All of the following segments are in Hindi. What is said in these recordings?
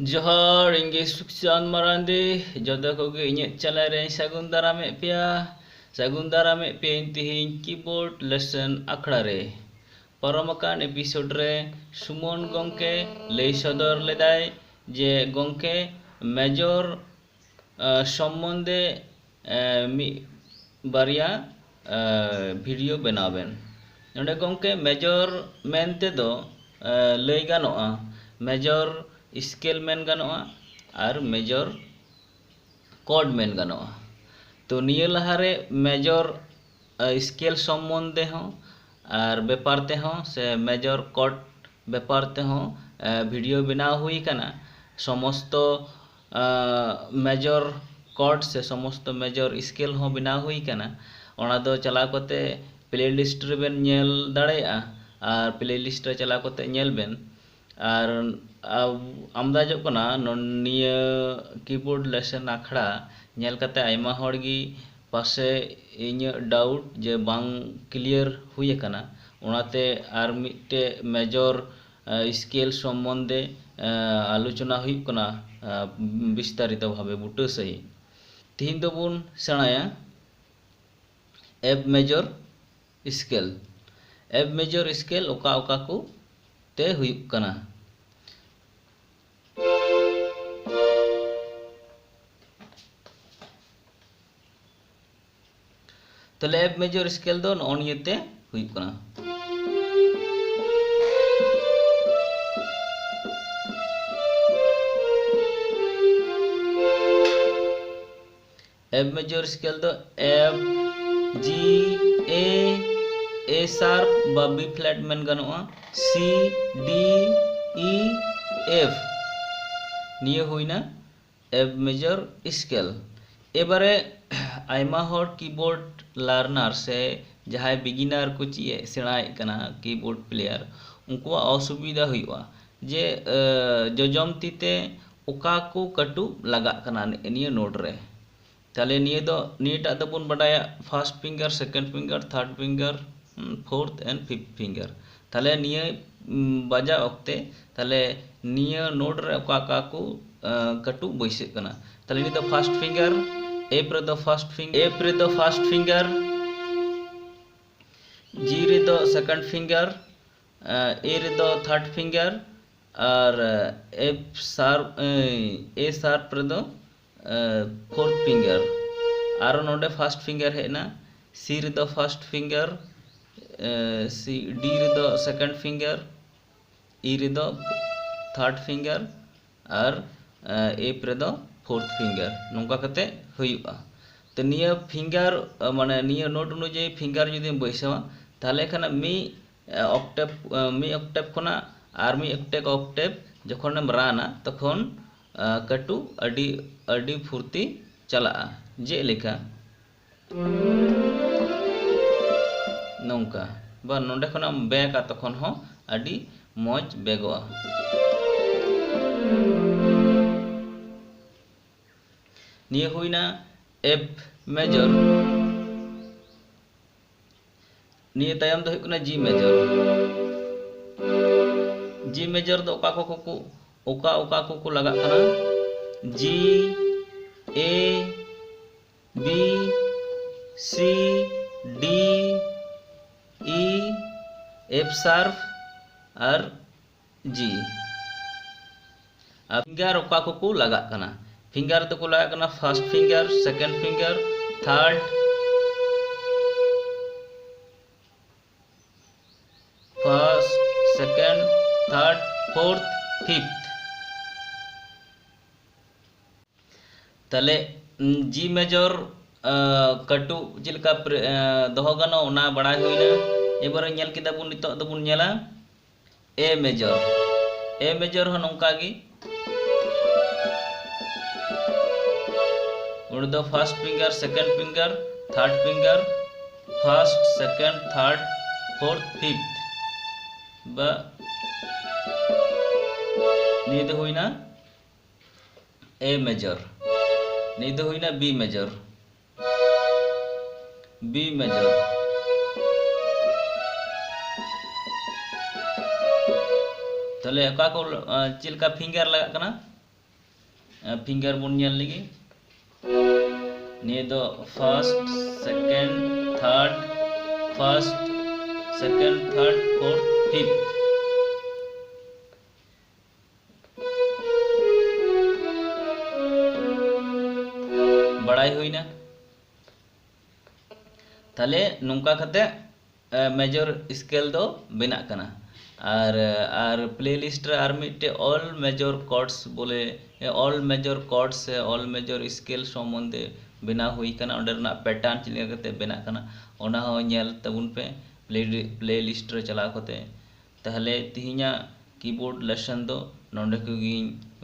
जोहार इंगे सुखचांद मरांदी जोदो कोगे इᱧᱟᱹᱜ ᱪᱮᱱᱮᱞ ᱨᱮ ᱥᱟᱹᱜᱩᱱ ᱫᱟᱨᱟᱢᱮᱫ ᱯᱮᱭᱟ ᱛᱤᱦᱤᱧ कीबोर्ड लेसन आखड़ा रे परमकान एपिसोड रे सुमन गंके लई सदर लेदाय जे गंके मेजर सम्बन्धे मि बारिया भिडियो बनावेन नोंडे गंके मेजर मेनते दो लई गानोआ मेजर स्केल मेन गानोआ और मेजर कोड मेन गानोआ तो निये लहारे मेजर स्केल सम्बन्धे हों और बेपार ते हों से मेजर कोड बेपार ते हों भिडियो बनाव हुई कना समस्त मेजर कोड से समस्त मेजर स्केल हों बनाव हुई कना ओना दो चलाव कते प्लेलिस्ट रे बेन नेल दाड़ेया और प्लेलिस्ट रे चलाव कते नेल बेन और आमदाजोग कना निये कीबोर्ड लेसन आखड़ा नेल कते आयमा हड़गी पासे इᱧᱟᱹᱜ डाउट जे बांग क्लियर हुई कना ओनाते आर मिट्टे मेजर स्केल सम्बन्धे आलोचना हुई कना विस्तारित भावे बुटा सही तिहिन दो बुन सेणाया एफ मेजर स्केल ओका ओका को ते हुई कना तले एफ मेजर स्केल दो नोनियते हुई कना एफ मेजर स्केल दो एफ जी ए शार्प बा बी फ्लैट मेन गानोआ सी डी ई एफ निये हुईना एफ मेजर स्केल एबारे आयमा हर कीबोर्ड लार्नार से जहां बिगिनार को ची सेणाए कना कीबोर्ड प्लेयर उनको असुविधा हुआ जे जोजम तीते ओका को कटु लगा कना निये नोट रे ताले नियटा दो बन बडाया first finger second finger third finger fourth and fifth finger ताले निये बाजा वक्ते ताले निये नोट रे ओका को कटु बैसे कना ताले नि दो फर्स्ट फिंगर एफ रे दो फर्स्ट फिंगर जी रे दो सेकंड फिंगर ए रे दो थर्ड फिंगर और एफ शार्प ए शार्प रे दो फोर्थ फिंगर और नोडे फर्स्ट फिंगर हेना सी रे दो फर्स्ट फिंगर सी डी रे दो सेकंड फिंगर ई रे दो थर्ड फिंगर और एफ रे दो फोर्थ फिंगर नौका कते हुआ तो निया फिंगर माने निया नोट अनुयायी फिंगर जुदी बैसावा ताले खाना मी ऑक्टेव खना और मी ऑक्टेव जखन राना तखन कटु अडी फुर्ती चला जे लेखा नौका बा नोंडे खना बेगा तखन हो अडी मौज बेगोआ निये हुईना एफ मेजर निये तायम दो हुई जी मेजर दो ओका को लगा कना G A B C D E F sharp और जी फिंगर ओका को लगा कना फिंगर तो को लगा कना first finger second finger third fourth fifth तले जी मेजर कटु जिलका दोहो गानो ओना बड़ाई होइना एबारे नेल किदा बुन नितो दो बुन नेला ए मेजर हो नोंका गी उड़दो first finger second finger third finger first second third fourth fifth बा निदे हुईना ए मेजर निदे हुईना बी मेजर ताले ओका को चिलका फिंगर लगा कना फिंगर बन नेल लगी निये दो first second third first second third fourth fifth बड़ाई हुई ना ताले नोंका कते मेजर स्केल दो बेना कना और प्लेलिस्ट रे मिट्टे ऑल मेजर कॉर्ड्स बोले ऑल मेजर कॉर्ड्स से ऑल मेजर स्केल सम्बन्धे बेना हुई कना ओंडेरना पैटर्न चिलिका कते बेना कना ओना हो नेल तबुन पे प्लेलिस्ट रे चला कते ताहले तिहिना कीबोर्ड लेसन दो नोंडे कोगी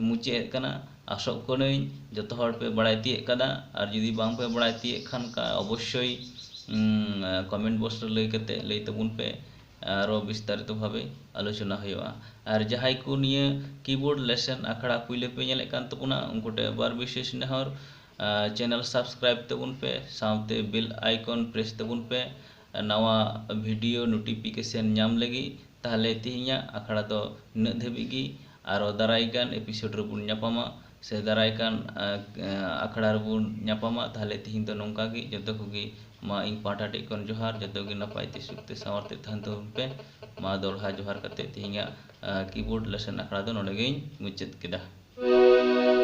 मुचे कना आशोक कनई जतो हर पे बड़ाई तिये कदा और जुदी बांग पे बड़ाई तिये खान का अवश्यई कमेंट बॉक्स रे लई तबुन पे आरो विस्तारित भावे आलोचना हुआ और जहां को निये कीबोर्ड लेसन आखड़ा पुइले पे नेले कान तबुना उनको बार विशेष नेहर चैनल सब्सक्राइब तबुन पे सावते बेल आइकन प्रेस तबुन पे नवा वीडियो नोटिफिकेशन नाम लगी ताहले तिहिया आखड़ा तो इन धेबिगी आरो दारायकान एपिसोड रेबुन नापामा से दारायकान आखड़ा रेबुन नापामा ताहले तिहिन तो नोंका गी जतो कोगी मा इन पाटा टेकन जोहार जतो गी नपाय ते सुखते सावरते थान तो पे मा दोरहा जोहार कते तिहिया कीबोर्ड लेसन आखड़ा दो नोडे गे मुचेत केदा।